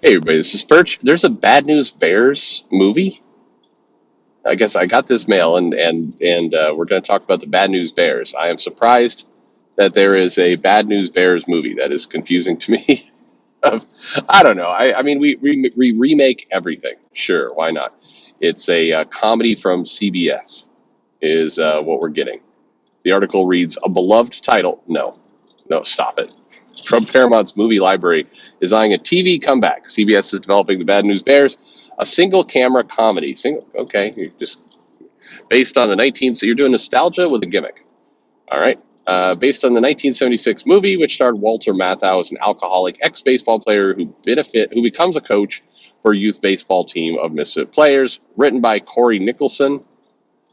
Hey everybody, this is Perch. There's a Bad News Bears movie. I guess I got this mail, and we're going to talk about the Bad News Bears. I am surprised that there is a Bad News Bears movie. That is confusing to me. I don't know. I mean, we remake everything. Sure, why not? It's a comedy from CBS. Is what we're getting. The article reads a beloved title. No, no, stop it. From Paramount's movie library is eyeing a TV comeback. CBS is developing the Bad News Bears, a single camera comedy. Okay, you just based on the 19. So you're doing nostalgia with a gimmick. All right. Based on the 1976 movie, which starred Walter Matthau as an alcoholic ex-baseball player who becomes a coach for a youth baseball team of misfit players. Written by Corey Nickerson,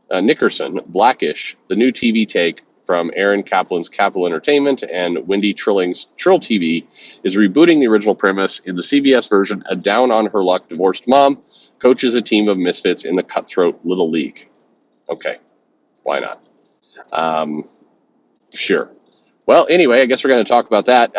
Blackish, the new TV take from Aaron Kaplan's Capital Entertainment and Wendy Trilling's Trill TV, is rebooting the original premise. In the CBS version, a down on her luck divorced mom coaches a team of misfits in the cutthroat Little League. Okay, why not? Um, sure. Well, anyway, I guess we're going to talk about that.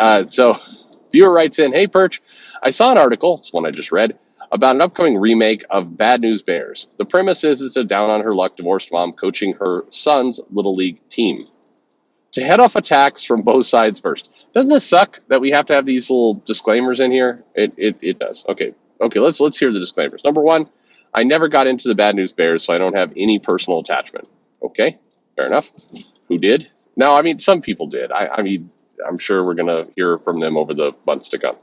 Viewer writes in, "Hey Perch, I saw an article, it's one I just read, about an upcoming remake of Bad News Bears. The premise is it's a down on her luck divorced mom coaching her son's little league team. To head off attacks from both sides first. Doesn't this suck that we have to have these little disclaimers in here? It does. Okay. Let's hear the disclaimers. Number one, I never got into the Bad News Bears, so I don't have any personal attachment. Okay, fair enough. Who did? No, I mean some people did. I mean I'm sure we're gonna hear from them over the months to come.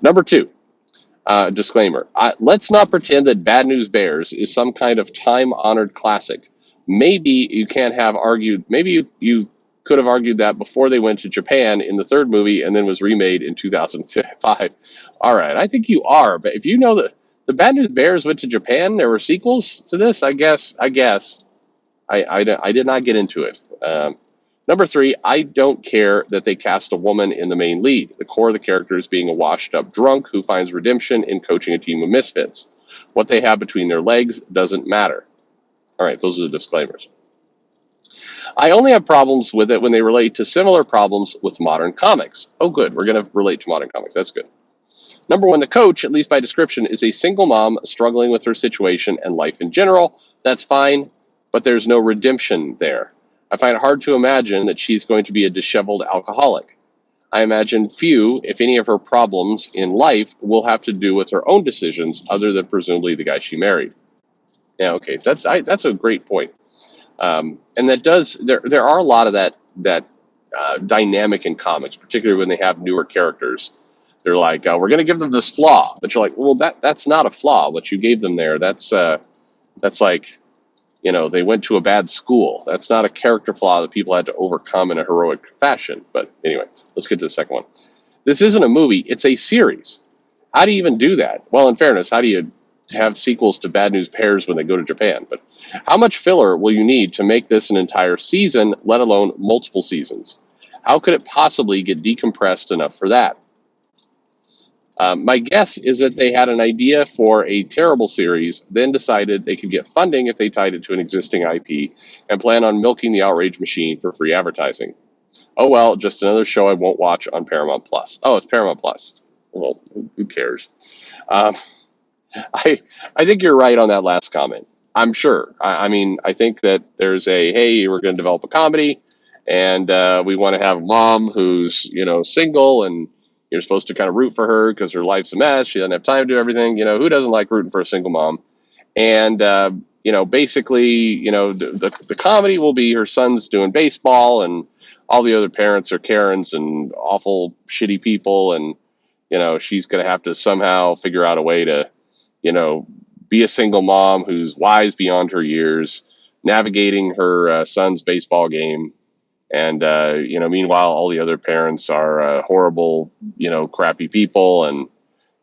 Number two, disclaimer. Let's not pretend that Bad News Bears is some kind of time honored classic. Maybe you can't have argued, maybe you could have argued that before they went to Japan in the third movie and then was remade in 2005. All right, I think you are, but if you know that the Bad News Bears went to Japan, there were sequels to this, I guess. I did not get into it. Number three, I don't care that they cast a woman in the main lead. The core of the character is being a washed up drunk who finds redemption in coaching a team of misfits. What they have between their legs doesn't matter. All right, those are the disclaimers. I only have problems with it when they relate to similar problems with modern comics. Oh, good. We're going to relate to modern comics. That's good. Number one, the coach, at least by description, is a single mom struggling with her situation and life in general. That's fine, but there's no redemption there. I find it hard to imagine that she's going to be a disheveled alcoholic. I imagine few, if any, of her problems in life will have to do with her own decisions, other than presumably the guy she married. Yeah, okay, that's a great point. And that does there are a lot of that dynamic in comics, particularly when they have newer characters. They're like, we're going to give them this flaw, but you're like, well, that's not a flaw. What you gave them there, that's like, they went to a bad school. That's not a character flaw that people had to overcome in a heroic fashion. But anyway, let's get to the second one. This isn't a movie; it's a series. How do you even do that? Well, in fairness, how do you have sequels to Bad News Bears when they go to Japan? But how much filler will you need to make this an entire season, let alone multiple seasons? How could it possibly get decompressed enough for that? My guess is that they had an idea for a terrible series, then decided they could get funding if they tied it to an existing IP, and plan on milking the outrage machine for free advertising. Oh well, just another show I won't watch on Paramount Plus. Oh, it's Paramount Plus. Well, who cares? Um, I think you're right on that last comment. I'm sure. I mean, I think that there's a hey, we're going to develop a comedy, and we want to have a mom who's single, and you're supposed to kind of root for her because her life's a mess. She doesn't have time to do everything. Who doesn't like rooting for a single mom? And basically, the comedy will be her son's doing baseball, and all the other parents are Karens and awful, shitty people, and she's going to have to somehow figure out a way to you know, be a single mom who's wise beyond her years, navigating her son's baseball game. And, meanwhile, all the other parents are horrible, crappy people. And,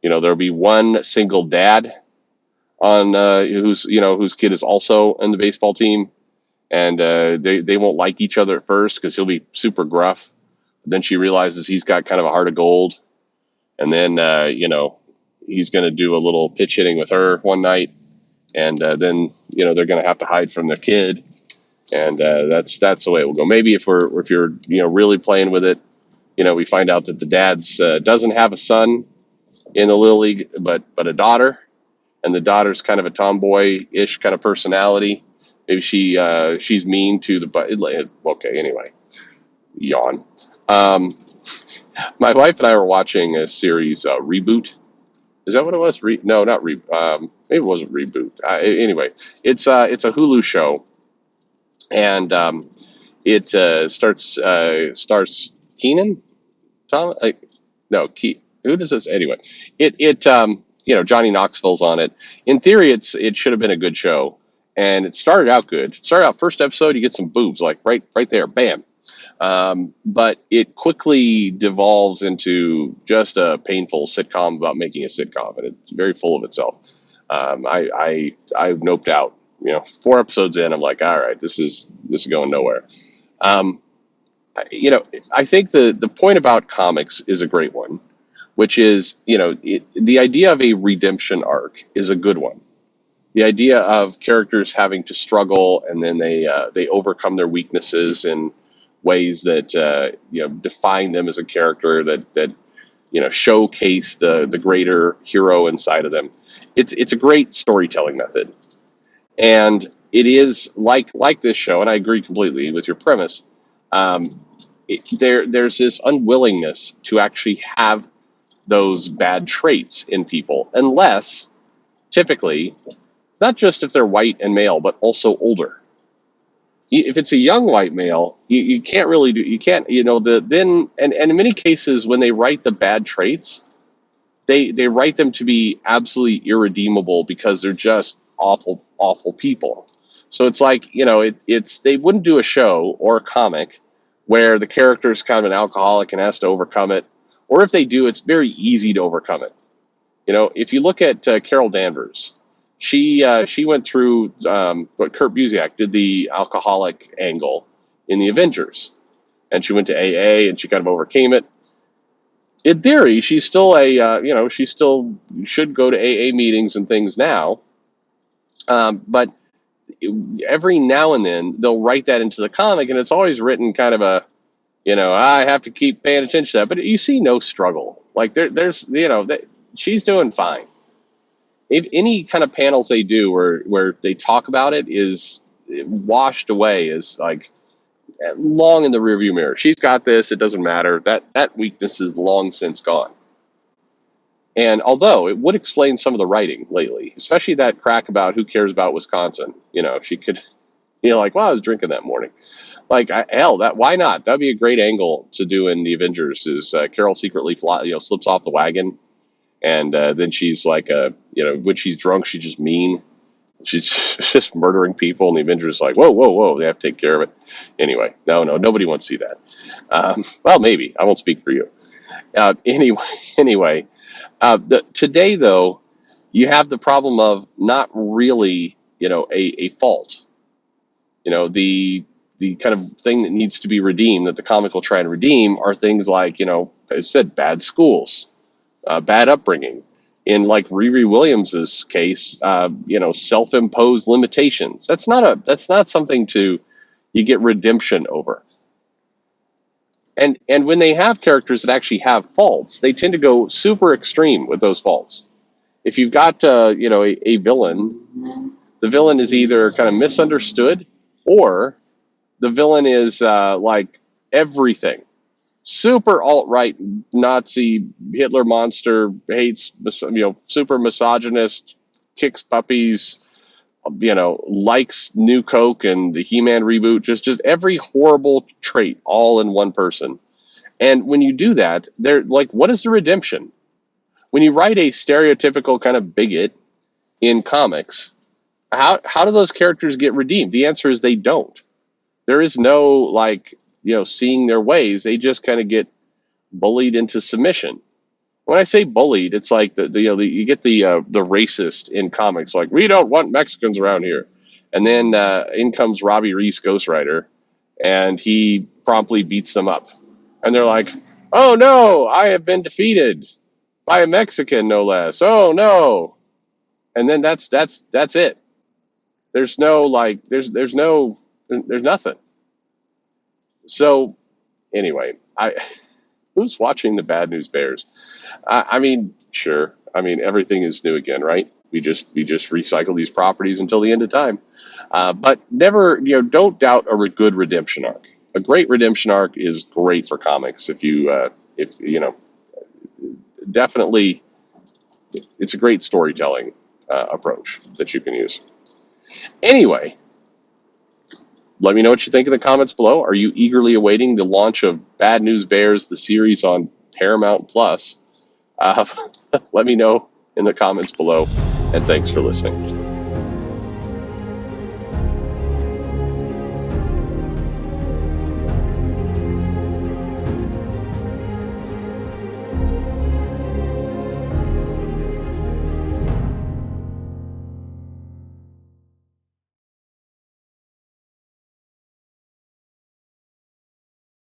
there'll be one single dad on whose kid is also in the baseball team. And they won't like each other at first because he'll be super gruff. But then she realizes he's got kind of a heart of gold. And then, he's going to do a little pitch hitting with her one night, and then they're going to have to hide from their kid, and that's the way it will go. Maybe if you're really playing with it, we find out that the dad's doesn't have a son, in the Little League, but a daughter, and the daughter's kind of a tomboy-ish kind of personality. Maybe she's mean to the but. Okay, anyway, yawn. Um, my wife and I were watching a series, Reboot. Is that what it was? No, not Re. Maybe it wasn't Reboot. Anyway, it's a Hulu show, and it starts Keenan Tom. No, who does this anyway? Johnny Knoxville's on it. In theory, it should have been a good show, and it started out good. It started out first episode, you get some boobs like right there, bam. But it quickly devolves into just a painful sitcom about making a sitcom, and it's very full of itself. I noped out. 4 episodes in, I'm like, all right, this is going nowhere. Um, I think the point about comics is a great one, which is, the idea of a redemption arc is a good one. The idea of characters having to struggle and then they overcome their weaknesses in ways that define them as a character, that showcase the greater hero inside of them. It's a great storytelling method, and it is like this show. And I agree completely with your premise. Um, there's this unwillingness to actually have those bad traits in people, unless typically, not just if they're white and male, but also older. If it's a young white male, you can't really do, you can't, and in many cases, when they write the bad traits, they write them to be absolutely irredeemable because they're just awful, awful people. So it's like, they wouldn't do a show or a comic where the character is kind of an alcoholic and has to overcome it. Or if they do, it's very easy to overcome it. If you look at Carol Danvers, she went through what Kurt Busiek did, the alcoholic angle in the Avengers, and she went to AA and she kind of overcame it. In theory, she's still she still should go to AA meetings and things now, but every now and then they'll write that into the comic, and it's always written kind of a, I have to keep paying attention to that, but you see no struggle. Like there's she's doing fine. If any kind of panels they do where they talk about it is washed away, is like long in the rearview mirror. She's got this. It doesn't matter. That weakness is long since gone. And although it would explain some of the writing lately, especially that crack about who cares about Wisconsin, she could, like, well, I was drinking that morning. Like, hell, why not? That'd be a great angle to do in the Avengers. Is Carol secretly slips off the wagon, and then she's like, when she's drunk, she's just mean. She's just murdering people, and the Avengers like, whoa, whoa, whoa, they have to take care of it. Anyway, no, nobody wants to see that. Well, maybe I won't speak for you. Anyway, today though, you have the problem of not really, a fault. The kind of thing that needs to be redeemed, that the comic will try and redeem, are things like, as I said, bad schools, bad upbringing. In like Riri Williams's case, self-imposed limitations. That's not something you get redemption over. And when they have characters that actually have faults, they tend to go super extreme with those faults. If you've got a villain, the villain is either kind of misunderstood, or the villain is like everything. Super alt-right Nazi Hitler monster, hates, super misogynist, kicks puppies, likes New Coke and the He-Man reboot, just every horrible trait all in one person. And when you do that, they're like, what is the redemption? When you write a stereotypical kind of bigot in comics, how do those characters get redeemed? The answer is they don't. There is no seeing their ways. They just kind of get bullied into submission. When I say bullied, it's like you get the racist in comics, like, we don't want Mexicans around here, and then in comes Robbie Reese, Ghost Rider, and he promptly beats them up, and they're like, oh no, I have been defeated by a Mexican, no less. Oh no, and then that's it. There's no there's nothing. So anyway, Who's watching the Bad News Bears? I mean, sure. I mean, everything is new again, right? We just recycle these properties until the end of time. But never, don't doubt a good redemption arc. A great redemption arc is great for comics. If definitely, it's a great storytelling approach that you can use. Anyway, let me know what you think in the comments below. Are you eagerly awaiting the launch of Bad News Bears, the series on Paramount Plus? Let me know in the comments below, and thanks for listening.